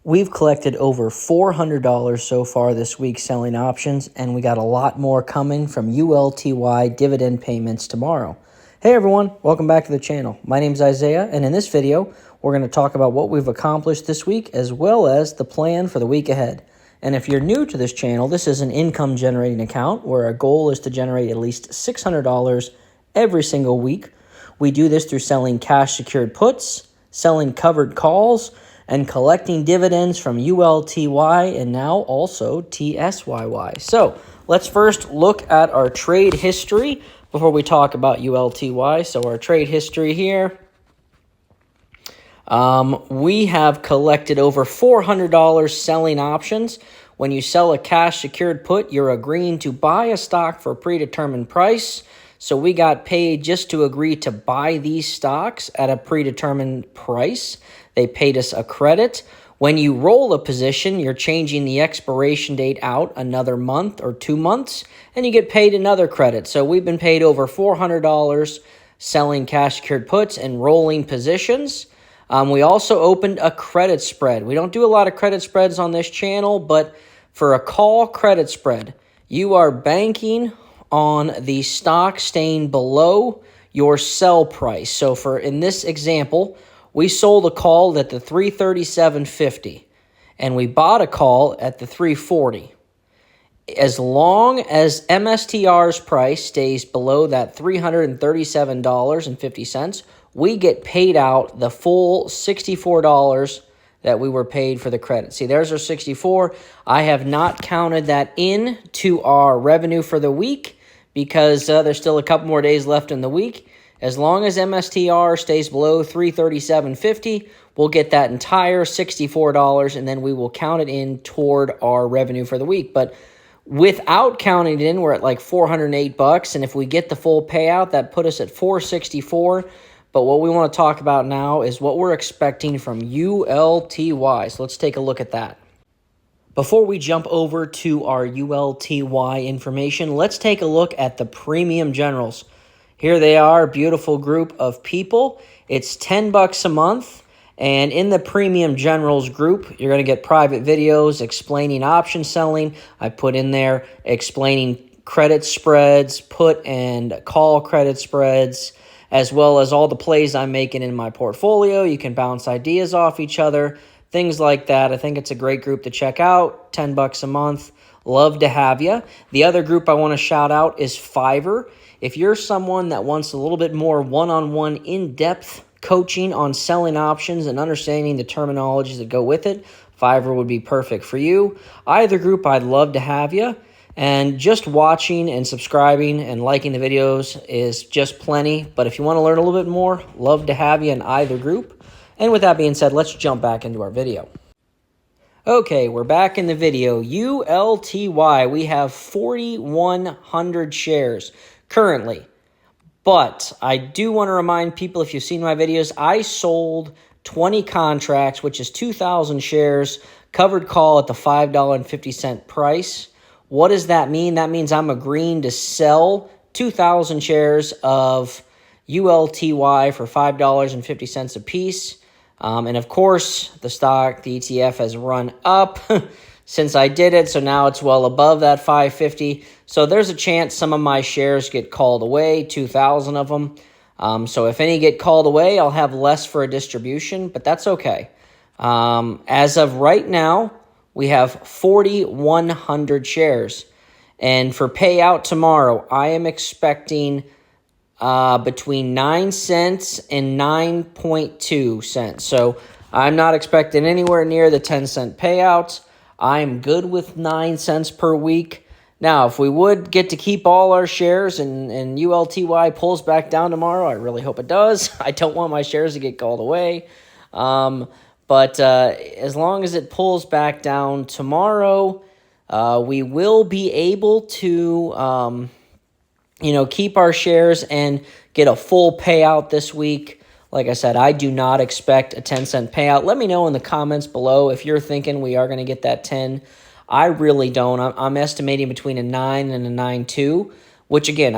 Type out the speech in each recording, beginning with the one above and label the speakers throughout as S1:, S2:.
S1: We've collected over $400 so far this week selling options, and we got a lot more coming from ULTY dividend payments tomorrow. Hey everyone, welcome back to the channel. My name is Isaiah, and in this video, we're going to talk about what we've accomplished this week as well as the plan for the week ahead. And if you're new to this channel, this is an income generating account where our goal is to generate at least $600 every single week. We do this through selling cash secured puts, selling covered calls, and collecting dividends from ULTY and now also TSYY. So let's first look at our trade history before we talk about ULTY. So our trade history here, we have collected over $400 selling options. When you sell a cash secured put, you're agreeing to buy a stock for a predetermined price. So we got paid just to agree to buy these stocks at a predetermined price. They paid us a credit. When you roll a position, you're changing the expiration date out another month or 2 months, and you get paid another credit. So we've been paid over $400 selling cash secured puts and rolling positions. We also opened a credit spread. We don't do a lot of credit spreads on this channel, but for a call credit spread, you are banking on the stock staying below your sell price. So for in this example, we sold a call at the 337.50 and we bought a call at the 340. As long as MSTR's price stays below that $337.50, we get paid out the full $64 that we were paid for the credit. See, there's our 64. I have not counted that in to our revenue for the week because there's still a couple more days left in the week. As long as MSTR stays below 337.50, we'll get that entire $64, and then we will count it in toward our revenue for the week. But without counting it in, we're at like $408, and if we get the full payout, that put us at $464. But what we want to talk about now is what we're expecting from ULTY. So let's take a look at that. Before we jump over to our ULTY information, let's take a look at the premium generals. Here they are, beautiful group of people. It's $10 a month, and in the Premium Generals group, you're going to get private videos explaining option selling. I put in there explaining credit spreads, put and call credit spreads, as well as all the plays I'm making in my portfolio. You can bounce ideas off each other, things like that. I think it's a great group to check out, $10 a month. Love to have you. The other group I want to shout out is Fiverr. If you're someone that wants a little bit more one-on-one, in-depth coaching on selling options and understanding the terminologies that go with it, Fiverr would be perfect for you. Either group, I'd love to have you. And just watching and subscribing and liking the videos is just plenty. But if you want to learn a little bit more, love to have you in either group. And with that being said, let's jump back into our video. Okay, we're back in the video. ULTY, we have 4,100 shares currently. But I do want to remind people, if you've seen my videos, I sold 20 contracts, which is 2,000 shares, covered call at the $5.50 price. What does that mean? That means I'm agreeing to sell 2,000 shares of ULTY for $5.50 a piece. And of course, the stock, the ETF has run up since I did it, so now it's well above that 550. So there's a chance some of my shares get called away, 2,000 of them. So if any get called away, I'll have less for a distribution, but that's okay. As of right now, we have 4,100 shares. And for payout tomorrow, I am expecting between 9 cents and 9.2 cents. So I'm not expecting anywhere near the 10-cent payout. I'm good with 9 cents per week. Now, if we would get to keep all our shares and ULTY pulls back down tomorrow, I really hope it does. I don't want my shares to get called away. But as long as it pulls back down tomorrow, we will be able to keep our shares and get a full payout this week. Like I said, I do not expect a 10-cent payout. Let me know in the comments below if you're thinking we are going to get that 10. I really don't. I'm estimating between a 9 and a 9.2, which again,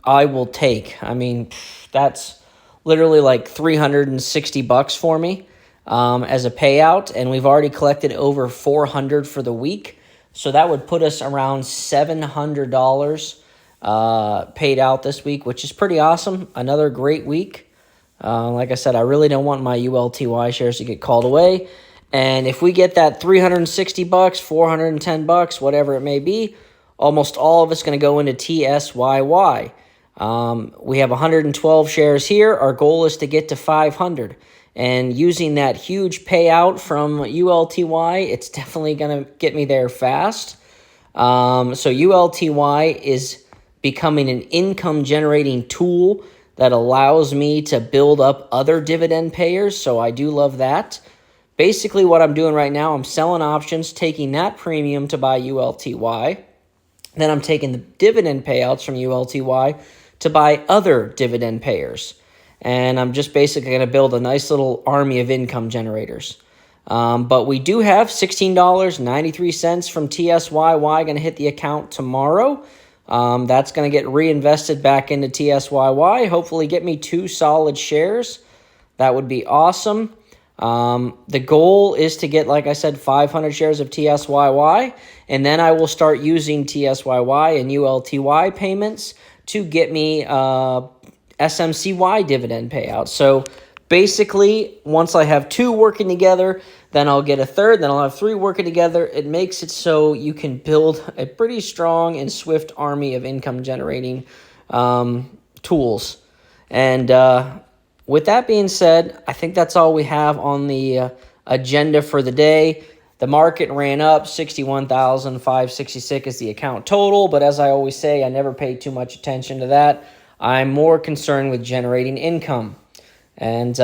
S1: I will take. I mean, that's literally like $360 for me. as a payout, and we've already collected over $400 for the week. So that would put us around $700 paid out this week, which is pretty awesome. Another great week. Like I said, I really don't want my ULTY shares to get called away. And if we get that $360, $410, whatever it may be, almost all of it's going to go into TSYY. We have 112 shares here. Our goal is to get to 500. And using that huge payout from ULTY, it's definitely going to get me there fast. So ULTY is becoming an income-generating tool that allows me to build up other dividend payers, so I do love that. Basically, what I'm doing right now, I'm selling options, taking that premium to buy ULTY. Then I'm taking the dividend payouts from ULTY to buy other dividend payers. And I'm just basically going to build a nice little army of income generators. But we do have $16.93 from TSYY going to hit the account tomorrow. That's going to get reinvested back into TSYY. Hopefully get me 2 solid shares. That would be awesome. The goal is to get, like I said, 500 shares of TSYY, and then I will start using TSYY and ULTY payments to get me SMCY dividend payouts. So basically, once I have 2 working together, then I'll get a third, then I'll have 3 working together. It makes it so you can build a pretty strong and swift army of income generating tools. And with that being said, I think that's all we have on the agenda for the day. The market ran up 61,566 is the account total, but as I always say, I never pay too much attention to that. I'm more concerned with generating income. And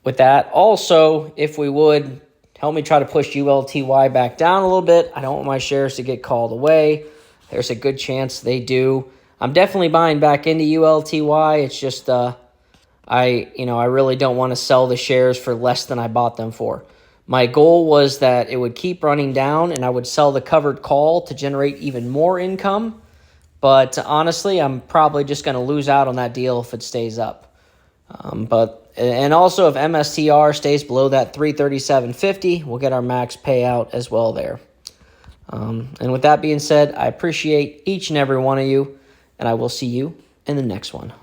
S1: with that, also, if we would, help me try to push ULTY back down a little bit. I don't want my shares to get called away. There's a good chance they do. I'm definitely buying back into ULTY. It's just I really don't want to sell the shares for less than I bought them for. My goal was that it would keep running down and I would sell the covered call to generate even more income. But honestly, I'm probably just going to lose out on that deal if it stays up. And also if MSTR stays below that 337.50, we'll get our max payout as well there. And with that being said, I appreciate each and every one of you, and I will see you in the next one.